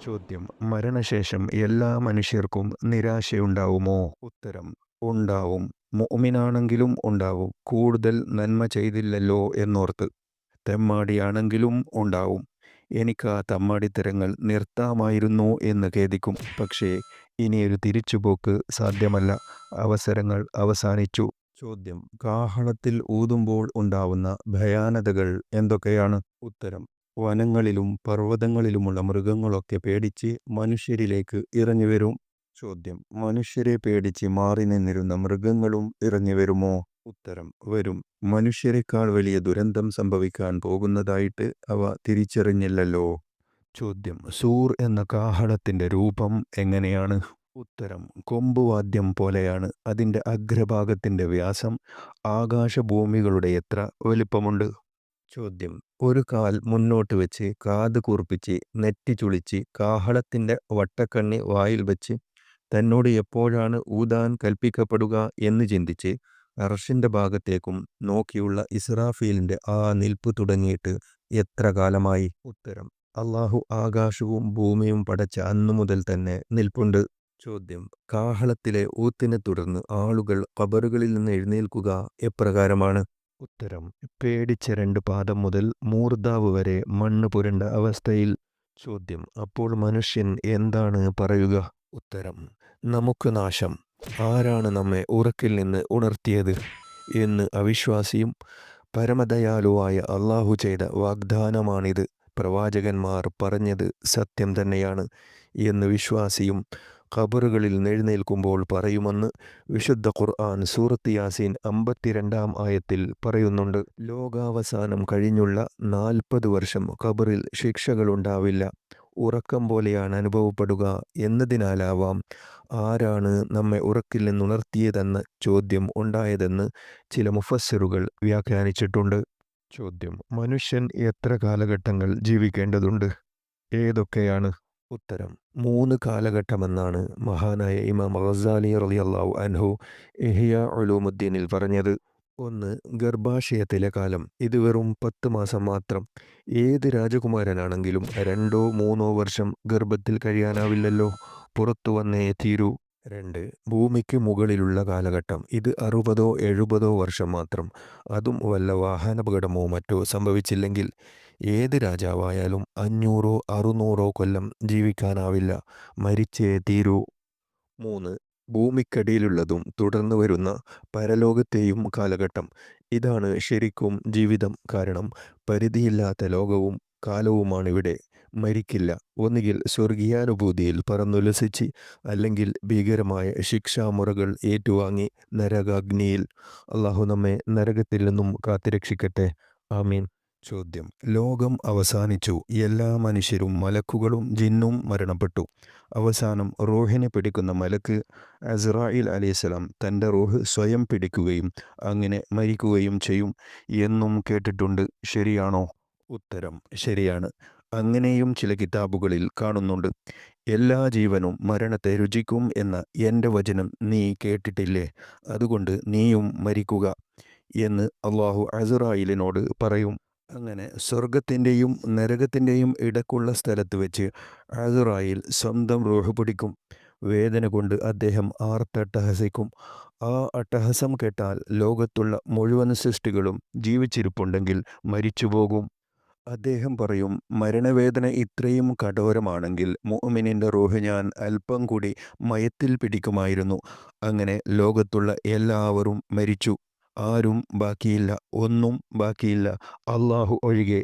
ചോദ്യം: മരണശേഷം എല്ലാ മനുഷ്യർക്കും നിരാശയുണ്ടാവുമോ? ഉത്തരം: ഉണ്ടാവും. മുഅ്മിനാണെങ്കിലും ഉണ്ടാവും. കൂടുതൽ നന്മ ചെയ്തില്ലല്ലോ എന്നോർത്ത്. തെമ്മാടിയാണെങ്കിലും ഉണ്ടാവും. എനിക്ക് ആ തെമ്മാടിത്തരങ്ങൾ നിർത്താമായിരുന്നു എന്ന് ഖേദിക്കും. പക്ഷേ ഇനിയൊരു തിരിച്ചുപോക്ക് സാധ്യമല്ല. അവസരങ്ങൾ അവസാനിച്ചു. ചോദ്യം: കാഹളത്തിൽ ഊതുമ്പോൾ ഉണ്ടാവുന്ന ഭയാനകതകൾ എന്തൊക്കെയാണ്? ഉത്തരം: വനങ്ങളിലും പർവ്വതങ്ങളിലുമുള്ള മൃഗങ്ങളൊക്കെ പേടിച്ച് മനുഷ്യരിലേക്ക് ഇറങ്ങിവരും. ചോദ്യം: മനുഷ്യരെ പേടിച്ച് മാറി നിന്നിരുന്ന മൃഗങ്ങളും ഇറങ്ങിവരുമോ? ഉത്തരം: വരും. മനുഷ്യരെക്കാൾ വലിയ ദുരന്തം സംഭവിക്കാൻ പോകുന്നതായിട്ട് അവ തിരിച്ചറിഞ്ഞില്ലല്ലോ. ചോദ്യം: സൂർ എന്ന കാഹളത്തിന്റെ രൂപം എങ്ങനെയാണ്? ഉത്തരം: കൊമ്പുവാദ്യം പോലെയാണ്. അതിന്റെ അഗ്രഭാഗത്തിന്റെ വ്യാസം ആകാശഭൂമികളുടെ എത്ര വലിപ്പമുണ്ട്. ചോദ്യം: ഒരു കാൽ മുന്നോട്ട് വെച്ച് കാത് കൂർപ്പിച്ച് നെറ്റി ചുളിച്ച് കാഹളത്തിന്റെ വട്ടക്കണ്ണി വായിൽ വെച്ച് തന്നോട് എപ്പോഴാണ് ഊതാൻ കൽപ്പിക്കപ്പെടുക എന്ന് ചിന്തിച്ച് അർഷിന്റെ ഭാഗത്തേക്കും നോക്കിയുള്ള ഇസ്രാഫീലിന്റെ ആ നിൽപ്പ് തുടങ്ങിയിട്ട് എത്ര കാലമായി? ഉത്തരം: അള്ളാഹു ആകാശവും ഭൂമിയും പടച്ച അന്നു മുതൽ തന്നെ നിൽപ്പുണ്ട്. ചോദ്യം: കാഹളത്തിലെ ഊത്തിനെ തുടർന്ന് ആളുകൾ ഖബറുകളിൽ നിന്ന് എഴുന്നേൽക്കുക എപ്രകാരമാണ്? ഉത്തരം: പേടിച്ച 2 പാദം മുതൽ മൂർധാവ് വരെ മണ്ണ് പുരണ്ട അവസ്ഥയിൽ. ചോദ്യം: അപ്പോൾ മനുഷ്യൻ എന്താണ് പറയുക? ഉത്തരം: നമുക്ക് നാശം. ആരാണ് നമ്മെ ഉറക്കിൽ നിന്ന് ഉണർത്തിയത് എന്ന് അവിശ്വാസിയും. പരമദയാലുവായ അള്ളാഹു ചെയ്ത വാഗ്ദാനമാണിത്. പ്രവാചകന്മാർ പറഞ്ഞത് സത്യം തന്നെയാണ് എന്ന് വിശ്വാസിയും ഖബറുകളിൽ എഴുന്നേൽക്കുമ്പോൾ പറയുമെന്ന് വിശുദ്ധ ഖുർആൻ സൂറത്ത് യാസീൻ 52-ാം ആയത്തിൽ പറയുന്നുണ്ട്. ലോകാവസാനം കഴിഞ്ഞുള്ള 40 വർഷം ഖബറിൽ ശിക്ഷകളുണ്ടാവില്ല. ഉറക്കം പോലെയാണ് അനുഭവപ്പെടുക എന്നതിനാലാവാം ആരാണ് നമ്മെ ഉറക്കിൽ നിന്നുണർത്തിയതെന്ന ചോദ്യം ഉണ്ടായതെന്ന് ചില മുഫസ്സിറുകൾ വ്യാഖ്യാനിച്ചിട്ടുണ്ട്. ചോദ്യം: മനുഷ്യൻ എത്ര കാലഘട്ടങ്ങൾ ജീവിക്കേണ്ടതുണ്ട്? ഏതൊക്കെയാണ്? ഉത്തരം: 3 കാലഘട്ടമെന്നാണ് മഹാനായ ഇമാം ഗസാലി റളിയല്ലാഹു അൻഹു ഇഹ്യാ ഉലൂമുദ്ദീനിൽ പറഞ്ഞത്. 1. ഗർഭാശയത്തിലെ കാലം. ഇത് വെറും 10 മാസം മാത്രം. ഏത് രാജകുമാരനാണെങ്കിലും 2-3 വർഷം ഗർഭത്തിൽ കഴിയാനാവില്ലല്ലോ. പുറത്തു വന്നേ തീരൂ. 2. ഭൂമിക്ക് മുകളിലുള്ള കാലഘട്ടം. ഇത് 60-70 വർഷം മാത്രം. അതും വല്ല വാഹനാപകടമോ മറ്റോ സംഭവിച്ചില്ലെങ്കിൽ. ഏത് രാജാവായാലും 500-600 കൊല്ലം ജീവിക്കാനാവില്ല. മരിച്ചേ തീരൂ. 3. ഭൂമിക്കടിയിലുള്ളതും തുടർന്ന് വരുന്ന പരലോകത്തെയും കാലഘട്ടം. ഇതാണ് ശരിക്കും ജീവിതം. കാരണം പരിധിയില്ലാത്ത ലോകവും കാലവുമാണിവിടെ. മരിക്കില്ല. ഒന്നുകിൽ സ്വർഗീയാനുഭൂതിയിൽ പറന്നുല്ലസിച്ച്, അല്ലെങ്കിൽ ഭീകരമായ ശിക്ഷാമുറകൾ ഏറ്റുവാങ്ങി നരകാഗ്നിയിൽ. അള്ളാഹു നമ്മെ നരകത്തിൽ നിന്നും കാത്തുരക്ഷിക്കട്ടെ. ആമീൻ. ചോദ്യം: ലോകം അവസാനിച്ചു. എല്ലാ മനുഷ്യരും മലക്കുകളും ജിന്നും മരണപ്പെട്ടു. അവസാനം റൂഹിനെ പിടിക്കുന്ന മലക്ക് അസ്രായീൽ അലൈഹിസ്സലാം തൻ്റെ റൂഹ് സ്വയം പിടിക്കുകയും അങ്ങനെ മരിക്കുകയും ചെയ്യും എന്നും കേട്ടിട്ടുണ്ട്. ശരിയാണോ? ഉത്തരം: ശരിയാണ്. അങ്ങനെയും ചില കിതാബുകളിൽ കാണുന്നുണ്ട്. എല്ലാ ജീവനും മരണത്തെ രുചിക്കും എന്ന എൻ്റെ വചനം നീ കേട്ടിട്ടില്ലേ? അതുകൊണ്ട് നീയും മരിക്കുക എന്ന് അള്ളാഹു അസ്രായീലിനോട് പറയും. അങ്ങനെ സ്വർഗത്തിൻ്റെയും നരകത്തിൻ്റെയും ഇടക്കുള്ള സ്ഥലത്ത് വെച്ച് അസ്രായീൽ സ്വന്തം റൂഹ് പിടിക്കും. വേദന കൊണ്ട് അദ്ദേഹം ആർത്തട്ടഹസിക്കും. ആ അട്ടഹസം കേട്ടാൽ ലോകത്തുള്ള മുഴുവൻ സൃഷ്ടികളും ജീവിച്ചിരിപ്പുണ്ടെങ്കിൽ മരിച്ചുപോകും. അദ്ദേഹം പറയും, മരണവേദന ഇത്രയും കഠോരമാണെങ്കിൽ മുഅ്മിനിൻ്റെ റൂഹ് ഞാൻ അല്പം കൂടി മയത്തിൽ പിടിക്കുമായിരുന്നു. അങ്ങനെ ലോകത്തുള്ള എല്ലാവരും മരിച്ചു. ആരും ബാക്കിയില്ല. ഒന്നും ബാക്കിയില്ല, അള്ളാഹു ഒഴികെ.